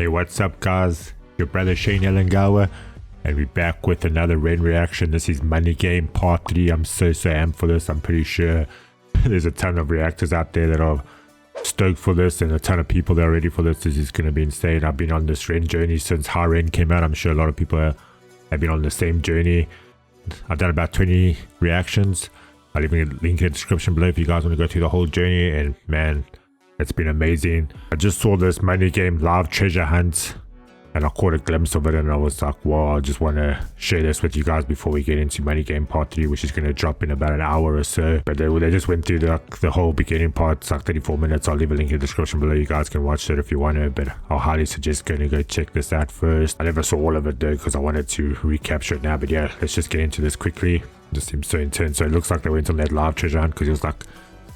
Hey, what's up guys? Your brother Shane Elangawa, and we're back with another Ren reaction. This is Money Game Part 3. I'm so amped for this. I'm pretty sure there's a ton of reactors out there that are stoked for this, and a ton of people that are ready for this. This is going to be insane. I've been on this Ren journey since High Ren came out. I'm sure a lot of people have been on the same journey. I've done about 20 reactions. I'll leave a link in the description below if you guys want to go through the whole journey. And man, it's been amazing. I just saw this Money Game live treasure hunt and I caught a glimpse of it, and I was like, wow, I just want to share this with you guys before we get into Money Game Part 3, which is going to drop in about an hour or so. But they just went through the whole beginning part. It's like 34 minutes. I'll leave a link in the description below. You guys can watch it if you want to, but I'll highly suggest going to go check this out first. I never saw all of it though because I wanted to recapture it now. But yeah, let's just get into this quickly. It just seems so intense. So it looks like they went on that live treasure hunt because it was like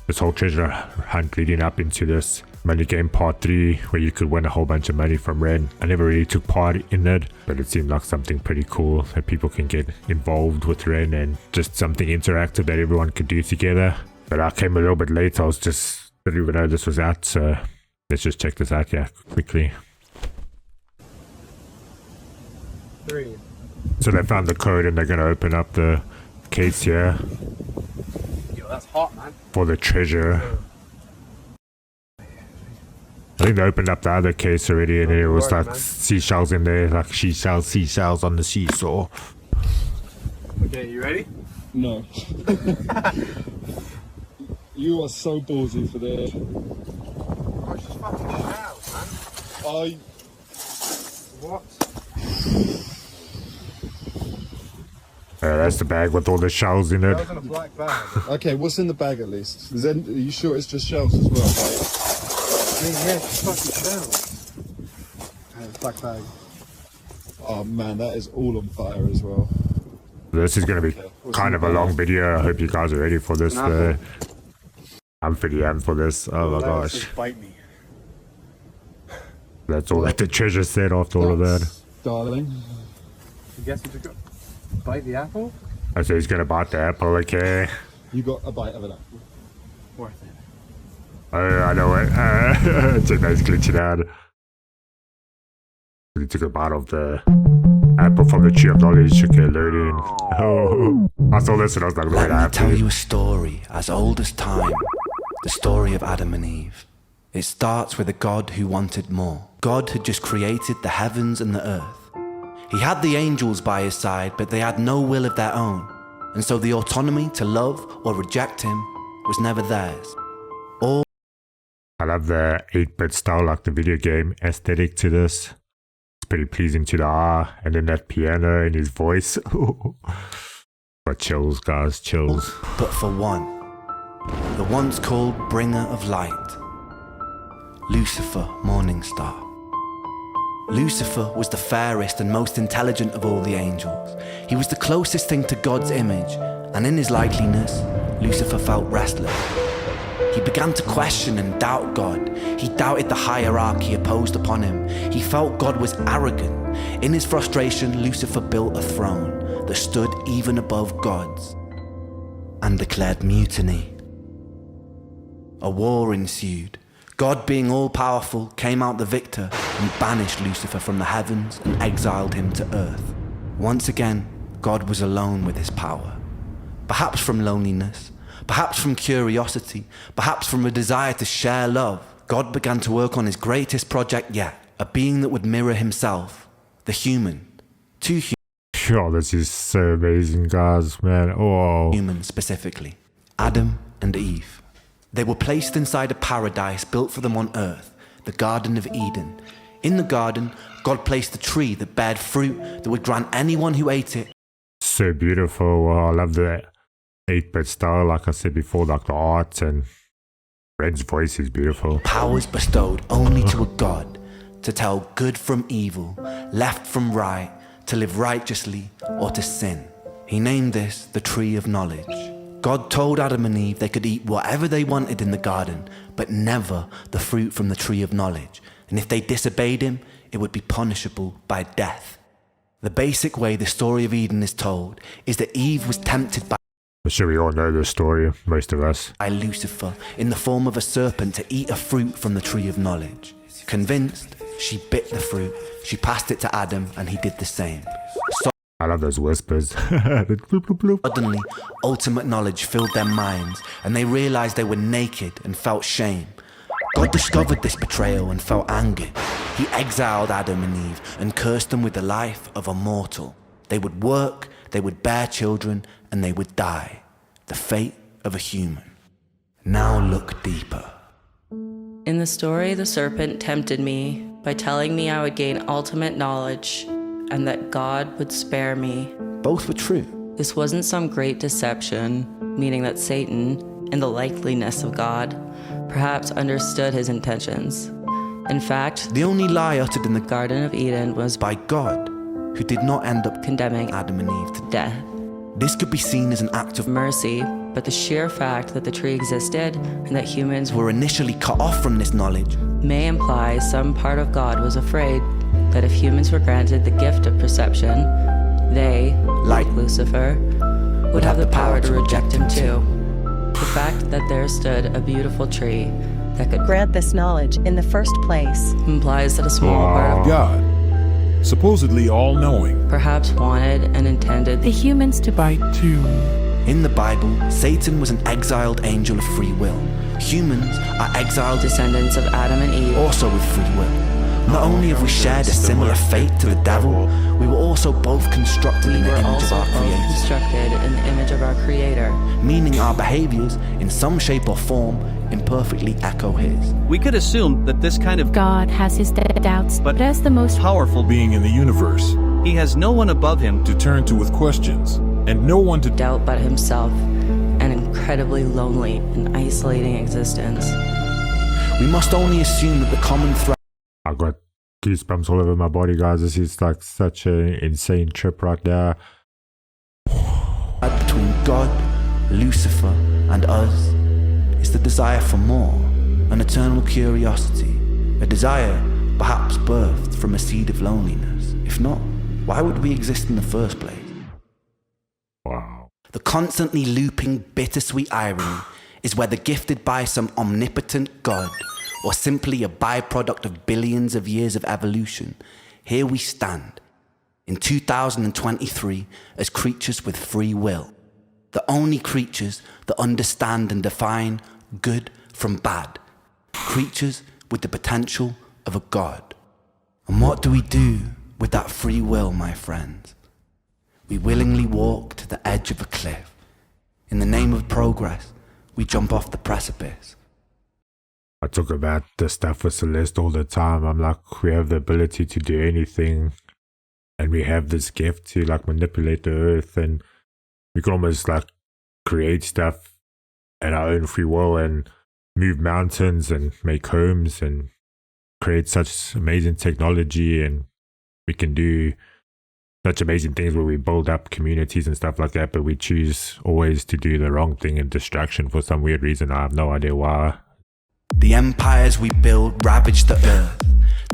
this whole treasure hunt leading up into this Money Game Part 3 where you could win a whole bunch of money from Ren. I never really took part in it, but it seemed like something pretty cool that people can get involved with Ren, and just something interactive that everyone could do together. But I came a little bit late. I didn't even know this was out, so let's just check this out here quickly. 3. So they found the code and they're going to open up the case here. Yo, that's hot, man. For the treasure. I think they opened up the other case already, and it was like seashells in there, like seashells on the seesaw. Okay, you ready? No. You are so ballsy for this. Oh, it's just fucking shells, man. What? That's the bag with all the shells in it. Shells in a black bag. Okay, what's in the bag at least? Are you sure it's just shells as well? Yeah, it's fucking shells. And black bag. Oh man, that is all on fire as well. This is going to be kind of a long video. I hope you guys are ready for this. I'm pretty amped for this. Oh my gosh. Bite me. That's all that the treasure said after all of that. Darling. You guess you took bite the apple? I said he's going to bite the apple, okay? You got a bite of an apple. Worth it. Oh, I know it. Check that, he's glitching out. He took a bite of the apple from the tree of knowledge. Okay, loading. Oh, I saw this and I was like, let me tell you a story as old as time. The story of Adam and Eve. It starts with a God who wanted more. God had just created the heavens and the earth. He had the angels by his side, but they had no will of their own. And so the autonomy to love or reject him was never theirs. I love the 8-bit style, like the video game aesthetic to this. It's pretty pleasing to the eye. And then that piano and his voice. But chills, guys, chills. But for one, the once called bringer of light, Lucifer, morning star. Lucifer was the fairest and most intelligent of all the angels. He was the closest thing to God's image, and in his likeliness, Lucifer felt restless. He began to question and doubt God. He doubted the hierarchy opposed upon him. He felt God was arrogant. In his frustration, Lucifer built a throne that stood even above God's and declared mutiny. A war ensued. God, being all-powerful, came out the victor and banished Lucifer from the heavens and exiled him to earth. Once again, God was alone with his power. Perhaps from loneliness, perhaps from curiosity, perhaps from a desire to share love, God began to work on his greatest project yet, a being that would mirror himself, the human, two humans. Oh, this is so amazing, guys, man. Oh. Humans specifically, Adam and Eve. They were placed inside a paradise built for them on earth, the Garden of Eden. In the garden, God placed a tree that bared fruit that would grant anyone who ate it. So beautiful. Oh, I love the 8-bit style, like I said before, like the art, and Red's voice is beautiful. Powers bestowed only to a God to tell good from evil, left from right, to live righteously or to sin. He named this the Tree of Knowledge. God told Adam and Eve they could eat whatever they wanted in the garden, but never the fruit from the Tree of Knowledge. And if they disobeyed him, it would be punishable by death. The basic way the story of Eden is told is that Eve was tempted by I'm sure we all know this story, most of us. Lucifer in the form of a serpent to eat a fruit from the tree of knowledge. Convinced, She bit the fruit, she passed it to Adam, and he did the same. I love those whispers. Bloop, bloop, bloop. Suddenly, ultimate knowledge filled their minds, and they realized they were naked and felt shame. God discovered this betrayal and felt angry. He exiled Adam and Eve and cursed them with the life of a mortal. They would work, they would bear children, and they would die. The fate of a human. Now look deeper. In the story, the serpent tempted me by telling me I would gain ultimate knowledge and that God would spare me. Both were true. This wasn't some great deception, meaning that Satan, in the likeliness of God, perhaps understood his intentions. In fact, The only lie uttered in the Garden of Eden was by God, who did not end up condemning Adam and Eve to death. This could be seen as an act of Mercy, but the sheer fact that the tree existed and that humans were initially cut off from this knowledge. may imply some part of God was afraid that if humans were granted the gift of perception, they, like Lucifer, would have the power to reject him too. The fact that there stood a beautiful tree that could grant this knowledge in the first place implies that a small part of God, supposedly all-knowing, perhaps wanted and intended the humans to bite too. In the Bible, Satan was an exiled angel of free will. Humans are exiled descendants of Adam and Eve. also with free will. Not only have we shared a similar fate to the devil, we were also both constructed in We the were image of also our both Creator, constructed in the image of our Creator. meaning our behaviors, in some shape or form, imperfectly echo his. We could assume that this kind of God has his doubts, but as the most powerful being in the universe, he has no one above him to turn to with questions, and no one to Doubt but himself, an incredibly lonely and isolating existence. We must only assume that the common thread I got goosebumps all over my body, guys. This is like such an insane trip right now. between God, Lucifer, and us is the desire for more, an eternal curiosity, a desire perhaps birthed from a seed of loneliness. If not, why would we exist in the first place? Wow. The constantly looping bittersweet irony is whether gifted by some omnipotent God or simply a byproduct of billions of years of evolution, here we stand in 2023 as creatures with free will, the only creatures that understand and define good from bad, creatures with the potential of a God. And what do we do with that free will, my friends? We willingly walk to the edge of a cliff. In the name of progress, we jump off the precipice. I talk about this stuff with Celeste all the time. I'm like, we have the ability to do anything, and we have this gift to like manipulate the earth, and we can almost like create stuff at our own free will and move mountains and make homes and create such amazing technology, and we can do such amazing things where we build up communities and stuff like that, but we choose always to do the wrong thing and distraction for some weird reason. I have no idea why. The empires we build ravage the earth.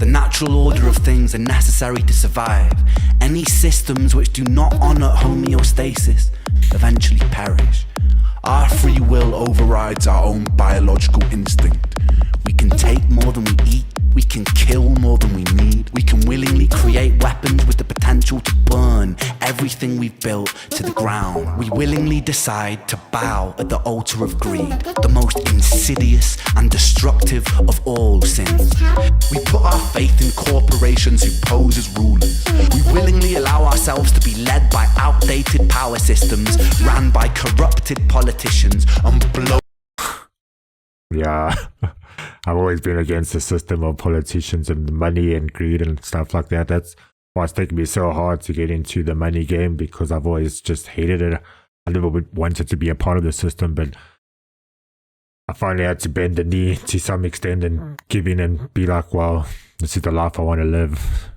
The natural order of things are necessary to survive. Any systems which do not honor homeostasis eventually perish. Our free will overrides our own biological instinct. We can take more than we eat. We can kill more than we need. We can willingly create weapons with the potential to burn everything we've built to the ground. We willingly decide to bow at the altar of greed, the most insidious and destructive of all sins. We put our faith in corporations who pose as rulers. We willingly allow ourselves to be led by outdated power systems ran by corrupted politicians and blow. Yeah, I've always been against the system of politicians and money and greed and stuff like that. That's why it's taken me so hard to get into the money game, because I've always just hated it. I never wanted to be a part of the system, but I finally had to bend the knee to some extent and give in and be like, well, this is the life I want to live.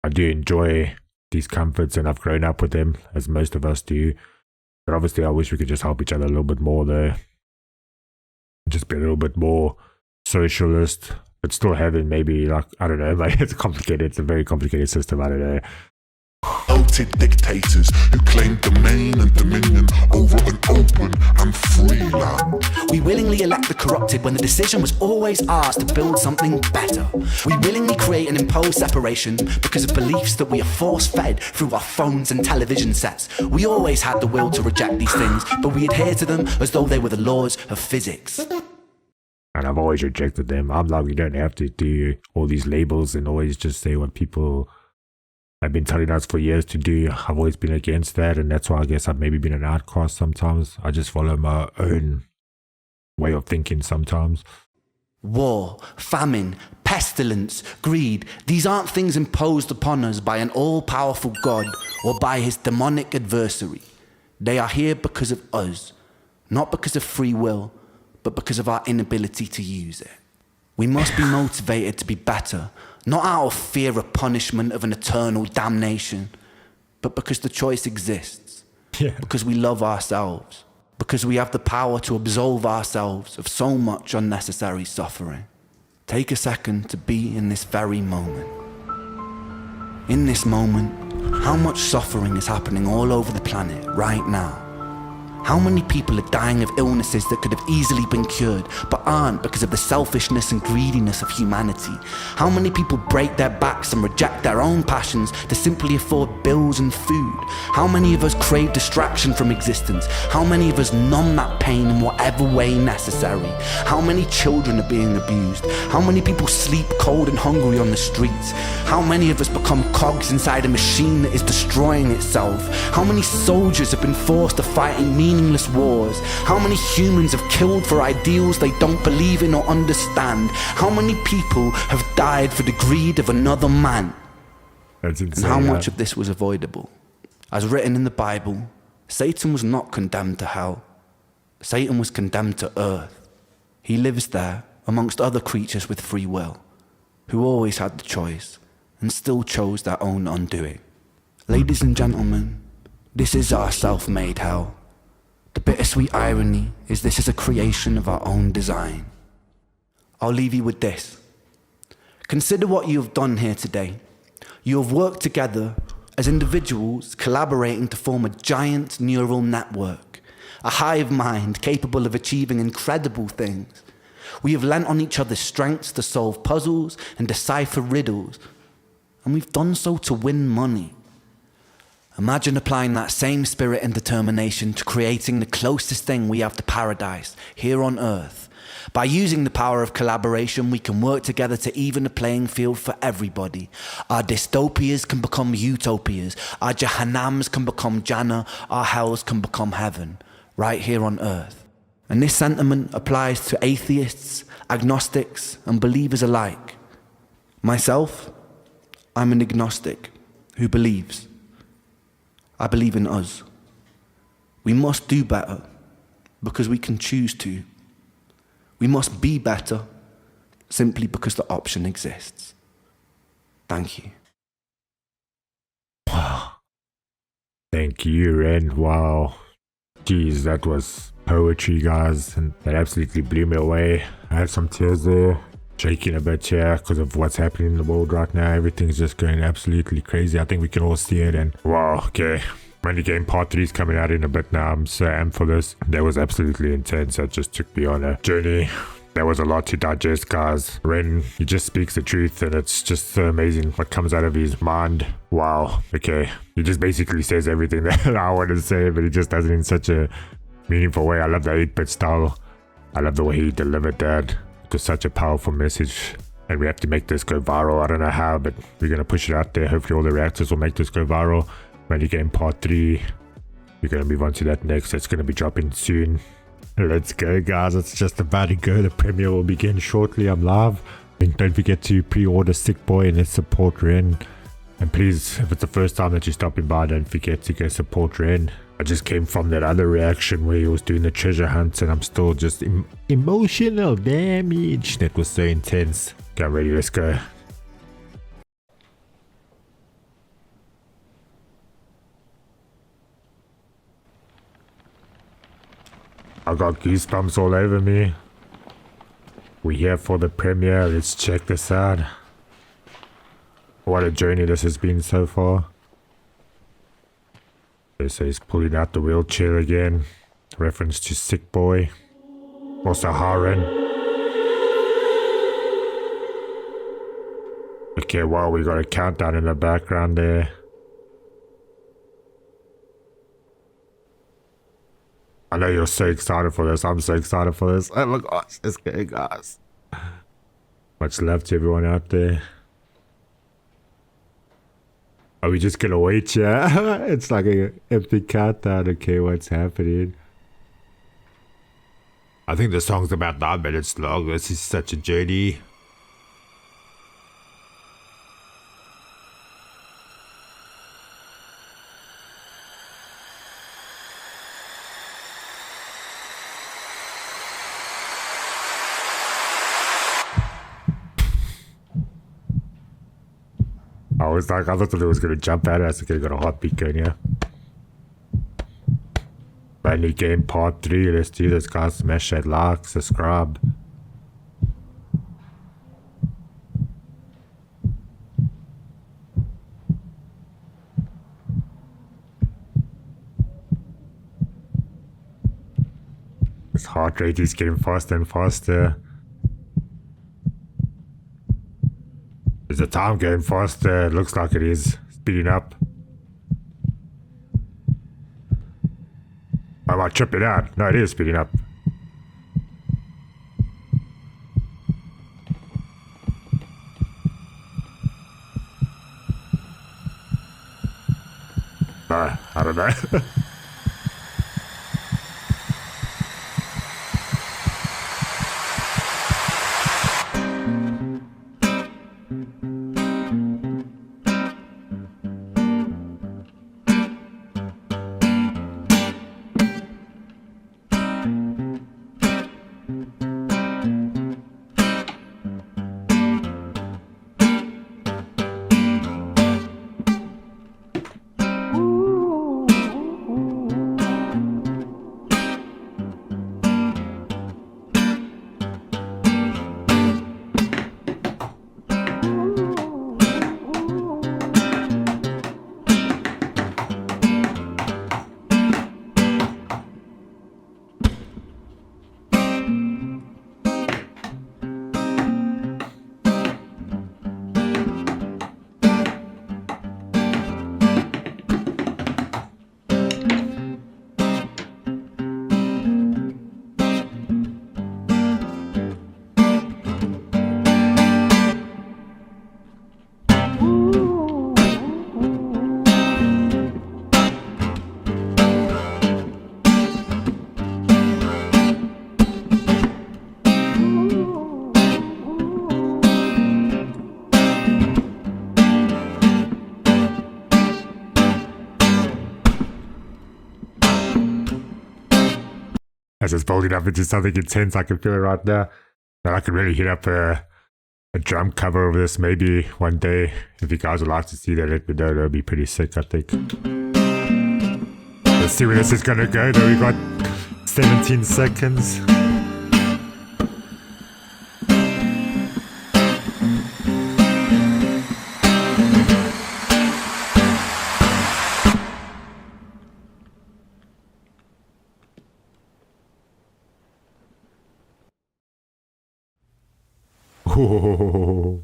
I do enjoy these comforts and I've grown up with them, as most of us do. But obviously I wish we could just help each other a little bit more though. Just be a little bit more socialist, but still having maybe like, I don't know, like it's complicated. It's a very complicated system. I don't know. bloated dictators who claim domain and dominion over an open and free land. We willingly elect the corrupted when the decision was always ours to build something better. We willingly create and impose separation because of beliefs that we are force-fed through our phones and television sets. We always had the will to reject these things, but we adhere to them as though they were the laws of physics. And I've always rejected them. I'm like, you don't have to do all these labels and always just say what people have been telling us for years to do. I've always been against that, and that's why I guess I've maybe been an outcast sometimes. I just follow my own way of thinking sometimes. War, famine, pestilence, greed, these aren't things imposed upon us by an all-powerful God or by his demonic adversary. They are here because of us, not because of free will, but because of our inability to use it. We must be motivated to be better, not out of fear of punishment of an eternal damnation, but because the choice exists, because we love ourselves, because we have the power to absolve ourselves of so much unnecessary suffering. Take a second to be in this very moment. In this moment, how much suffering is happening all over the planet right now? How many people are dying of illnesses that could have easily been cured, but aren't because of the selfishness and greediness of humanity? How many people break their backs and reject their own passions to simply afford bills and food? How many of us crave distraction from existence? How many of us numb that pain in whatever way necessary? How many children are being abused? How many people sleep cold and hungry on the streets? How many of us become cogs inside a machine that is destroying itself? How many soldiers have been forced to fight in meaningless wars? How many humans have killed for ideals they don't believe in or understand? How many people have died for the greed of another man? That's insane. And how much of this was avoidable? As written in the Bible, Satan was not condemned to hell. Satan was condemned to earth. He lives there amongst other creatures with free will, who always had the choice and still chose their own undoing. Ladies and gentlemen, this is our self-made hell. The bittersweet irony is this is a creation of our own design. I'll leave you with this. Consider what you have done here today. You have worked together as individuals collaborating to form a giant neural network, a hive mind capable of achieving incredible things. We have lent on each other's strengths to solve puzzles and decipher riddles, and we've done so to win money. Imagine applying that same spirit and determination to creating the closest thing we have to paradise here on Earth. By using the power of collaboration, we can work together to even the playing field for everybody. Our dystopias can become utopias. Our Jahannams can become Jannah. Our hells can become heaven, right here on Earth. And this sentiment applies to atheists, agnostics, and believers alike. Myself, I'm an agnostic who believes. I believe in us. We must do better because we can choose to. We must be better simply because the option exists. Thank you. Wow. Thank you, Ren. Wow. Jeez, that was poetry, guys, and that absolutely blew me away. I had some tears there, shaking a bit here because of what's happening in the world right now. Everything's just going absolutely crazy. I think we can all see it, and wow, okay. Money Game Part 3 is coming out in a bit now. I'm so amped for this. That was absolutely intense. That just took me on a journey. There was a lot to digest, guys. Ren, he just speaks the truth, and it's just so amazing what comes out of his mind. Wow. Okay. He just basically says everything that I want to say, but he just does it in such a meaningful way. I love the 8-bit style. I love the way he delivered that. It was such a powerful message, and we have to make this go viral. I don't know how, but we're going to push it out there. Hopefully all the reactors will make this go viral. Money Game Part 3. We're going to move on to that next. It's going to be dropping soon. Let's go, guys. It's just about to go. The premiere will begin shortly. I'm live. And don't forget to pre-order Sick Boi and let's support Ren. And please, if it's the first time that you're stopping by, don't forget to go support Ren. I just came from that other reaction where he was doing the treasure hunt, and I'm still just emotional damage. That was so intense. Okay, I'm ready. Let's go. I got goosebumps all over me. We're here for the premiere. Let's check this out. What a journey this has been so far. So he's pulling out the wheelchair again. Reference to Sick Boi. Also Haren. Okay, well, we got a countdown in the background there. I know you're so excited for this. I'm so excited for this. Oh my gosh, it's good, guys. Much love to everyone out there. Are we just gonna wait, yeah? It's like an empty countdown. Okay, what's happening? I think the song's about 9 minutes long. This is such a journey. I thought it was gonna jump at us. Okay, got a heartbeat going here. Brand new game part 3. Let's do this, guys. Smash that like, subscribe. His heart rate is getting faster and faster. Is the time going faster? It looks like it is. Speeding up. I might trip it out. No, it is speeding up. No, I don't know. As it's building up into something intense, I can feel it right now. And I could really hit up a drum cover of this maybe one day. If you guys would like to see that, let me know. That'll be pretty sick, I think. Let's see where this is gonna go. Though we got 17 seconds. Oh.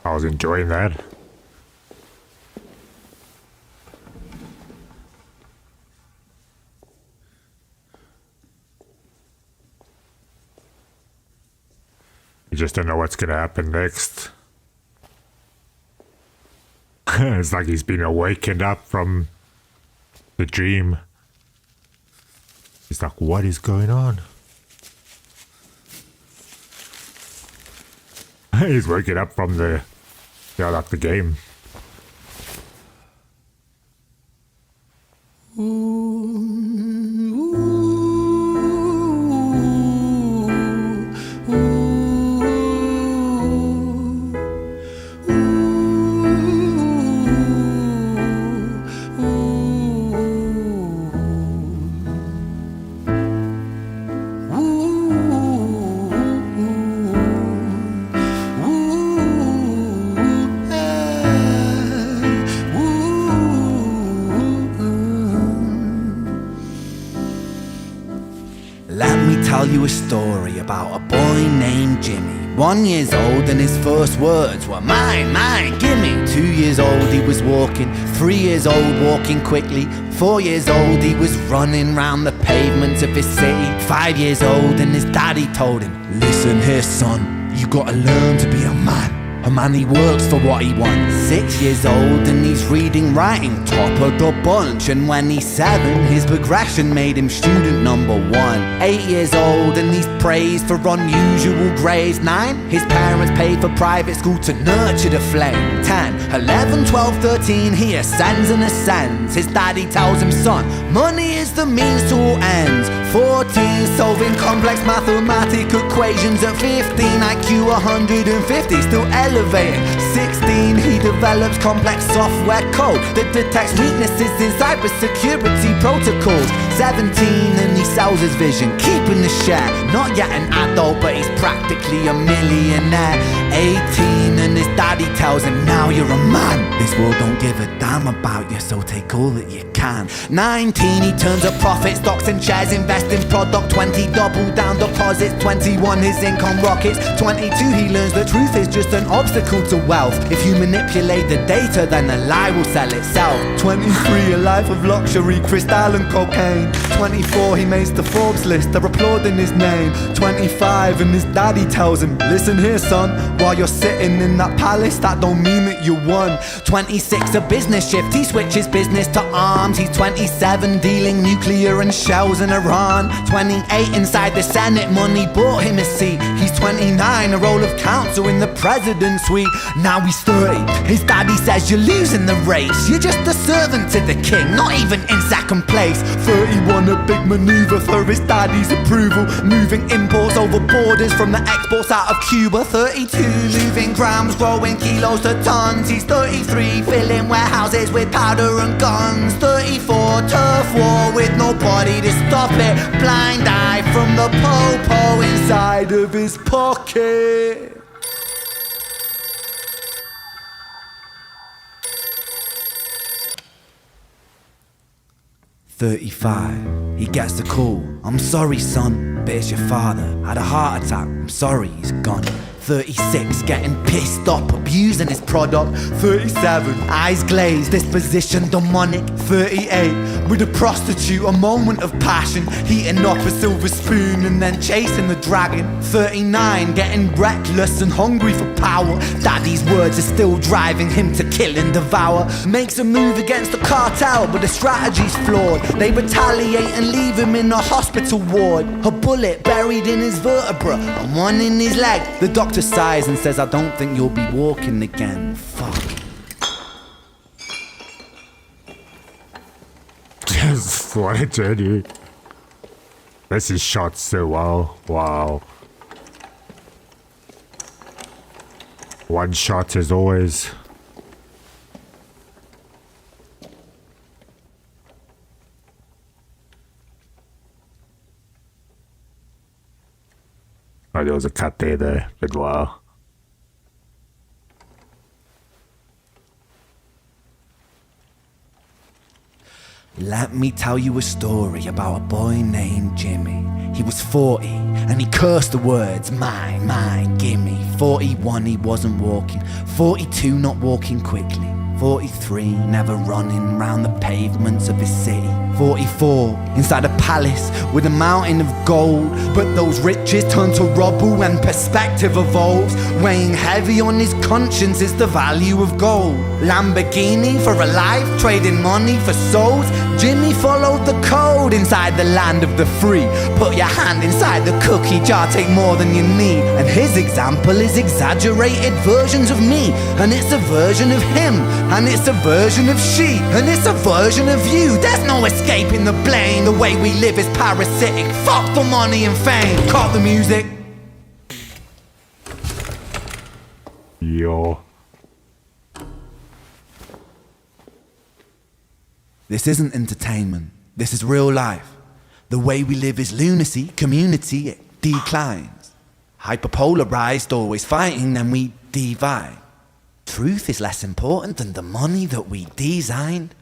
I was enjoying that. just don't know what's gonna happen next. It's like he's been awakened up from the dream. He's like, what is going on? He's waking up from the game. Tell you a story about a boy named Jimmy. 1 year old and his first words were mine, mine, gimme. 2 years old he was walking, 3 years old walking quickly. 4 years old he was running round the pavements of his city. 5 years old and his daddy told him, listen here son, you gotta learn to be a man. A man, he works for what he wants. 6 years old and he's reading, writing, top of the bunch. And when he's 7, his progression made him student number 1. 8 years old and he's praised for unusual grades. 9, his parents paid for private school to nurture the flame. 10, 11, 12, 13, he ascends and ascends. His daddy tells him, son, money is the means to all ends. 14, solving complex mathematical equations. At 15, IQ 150, still elevating. 16, he develops complex software code that detects weaknesses in cybersecurity protocols. 17, and he sells his vision, keeping the share. Not yet an adult, but he's practically a millionaire. 18, and his daddy tells him, now you're a man. This world don't give a damn about you, so take all that you can. 19, he turns a profit, stocks and shares, invest in product. 20, double down deposits. 21, his income rockets. 22, he learns the truth is just an obstacle to wealth. If you manipulate the data, then the lie will sell itself. 23, a life of luxury, crystal and cocaine. 24, he makes the Forbes list, they're applauding his name. 25, and his daddy tells him, listen here son, while you're sitting in that palace, that don't mean that you won. 26, a business shift, he switches business to arms. He's 27, dealing nuclear and shells in Iran. 28, inside the Senate, money bought him a seat. He's 29, a role of counsel in the president's suite. Now he's 30, his daddy says you're losing the race. You're just a servant to the king, not even in second place. 31, a big maneuver for his daddy's approval, moving imports over borders from the exports out of Cuba. 32, moving grams, growing kilos to tons. He's 33, filling warehouses with powder and guns. 34, turf war with nobody to stop it. Blind eye from the po-po inside of his pocket. 35, he gets the call. I'm sorry son, but it's your father. Had a heart attack, I'm sorry, he's gone. 36, getting pissed up, abusing his product. 37, eyes glazed, disposition demonic. 38, with a prostitute, a moment of passion, heating up a silver spoon and then chasing the dragon. 39, getting reckless and hungry for power. Daddy's words are still driving him to kill and devour. Makes a move against the cartel, but the strategy's flawed. They retaliate and leave him in a hospital ward. A bullet buried in his vertebra and one in his leg. The doctor sighs and says, I don't think you'll be walking again. Fuck. Just what a journey. This is shot so well. Wow. One shot as always. Oh, there was a cut there though, but wow. Let me tell you a story about a boy named Jimmy. He was 40 and he cursed the words, mine, mine, gimme. 41, he wasn't walking. 42, not walking quickly. 43, never running round the pavements of his city. 44, inside a palace with a mountain of gold. But those riches turn to rubble and perspective evolves. Weighing heavy on his conscience is the value of gold. Lamborghini for a life, trading money for souls. Jimmy followed the code inside the land of the free. Put your hand inside the cookie jar, take more than you need. And his example is exaggerated versions of me. And it's a version of him, and it's a version of she, and it's a version of you. There's no escaping the blame. The way we live is parasitic. Fuck the money and fame. Cut the music. Yo. This isn't entertainment. This is real life. The way we live is lunacy. Community, it declines. Hyperpolarized, always fighting, then we divide. Truth is less important than the money that we designed.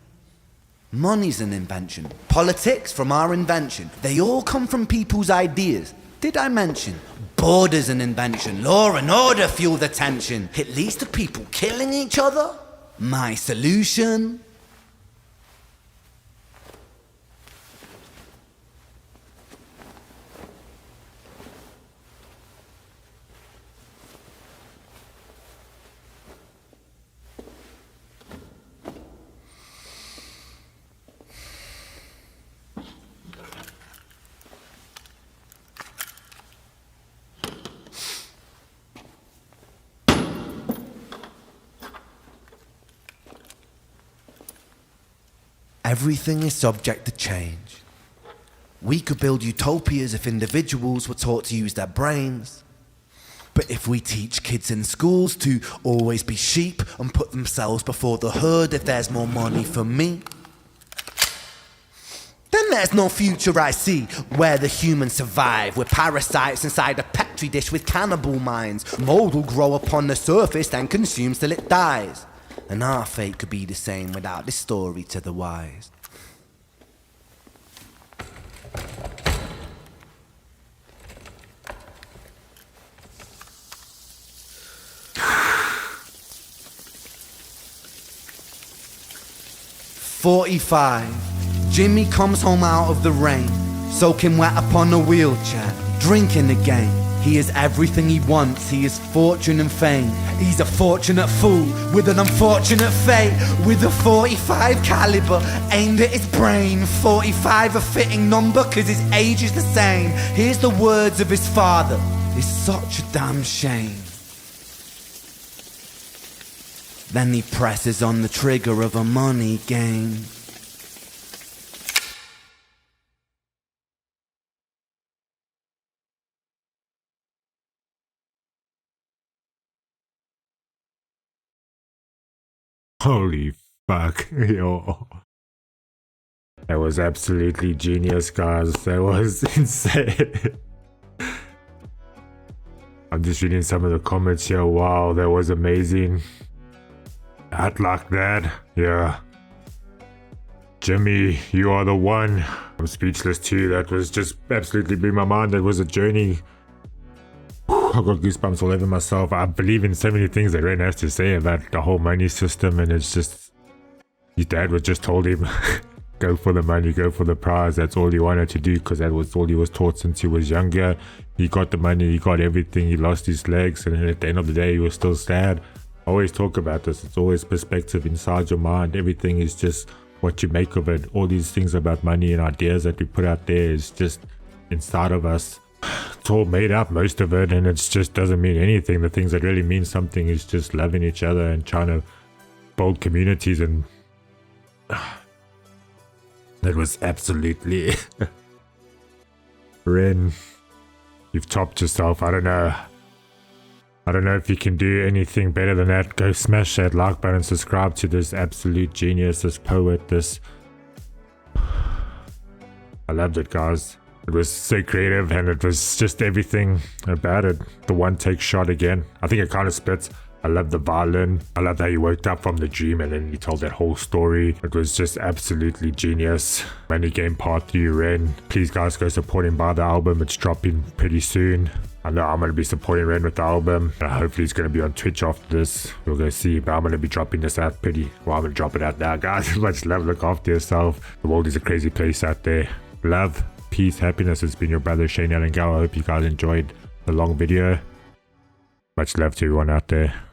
Money's an invention. Politics from our invention. They all come from people's ideas. Did I mention? Border's an invention. Law and order fuel the tension. It leads to people killing each other. My solution? Everything is subject to change. We could build utopias if individuals were taught to use their brains. But if we teach kids in schools to always be sheep and put themselves before the herd if there's more money for me, then there's no future I see where the humans survive. We're parasites inside a petri dish with cannibal minds. Mold will grow upon the surface and consume till it dies. And our fate could be the same without this story to the wise. "45. Jimmy comes home out of the rain, soaking wet upon a wheelchair, drinking again. He is everything he wants, he is fortune and fame. He's a fortunate fool with an unfortunate fate. With a 45 caliber aimed at his brain. 45 a fitting number cause his age is the same. Here's the words of his father, it's such a damn shame. Then he presses on the trigger of a money game. Holy fuck, yo. That was absolutely genius, guys. That was insane. I'm just reading some of the comments here. Wow, that was amazing. I'd like that. Yeah. Jimmy, you are the one. I'm speechless too. That was just absolutely blew my mind. That was a journey. I got goosebumps all over myself. I believe in so many things that Ren has to say about the whole money system, and it's just his dad was just told him go for the money, go for the prize. That's all he wanted to do because that was all he was taught since he was younger. He got the money, he got everything, he lost his legs, and at the end of the day he was still sad. I always talk about this. It's always perspective inside your mind. Everything is just what you make of it. All these things about money and ideas that we put out there is just inside of us. It's all made up, most of it, and it just doesn't mean anything. The things that really mean something is just loving each other and trying to build communities. And that was absolutely Ren, you've topped yourself. I don't know if you can do anything better than that. Go smash that like button, subscribe to this absolute genius, this poet, this... I loved it, guys. It was so creative, and it was just everything about it. The one take shot again. I think it kind of spits. I love the violin. I love how he woke up from the dream and then he told that whole story. It was just absolutely genius. Money Game Part 3 Ren. Please guys go support him, buy the album. It's dropping pretty soon. I know I'm going to be supporting Ren with the album. Hopefully he's going to be on Twitch after this. We'll go see. But I'm going to be dropping this out pretty. Well, I'm going to drop it out now, guys. Much love. Look after yourself. The world is a crazy place out there. Love, peace, happiness. It's been your brother Shane Alangawa. I hope you guys enjoyed the long video. Much love to everyone out there.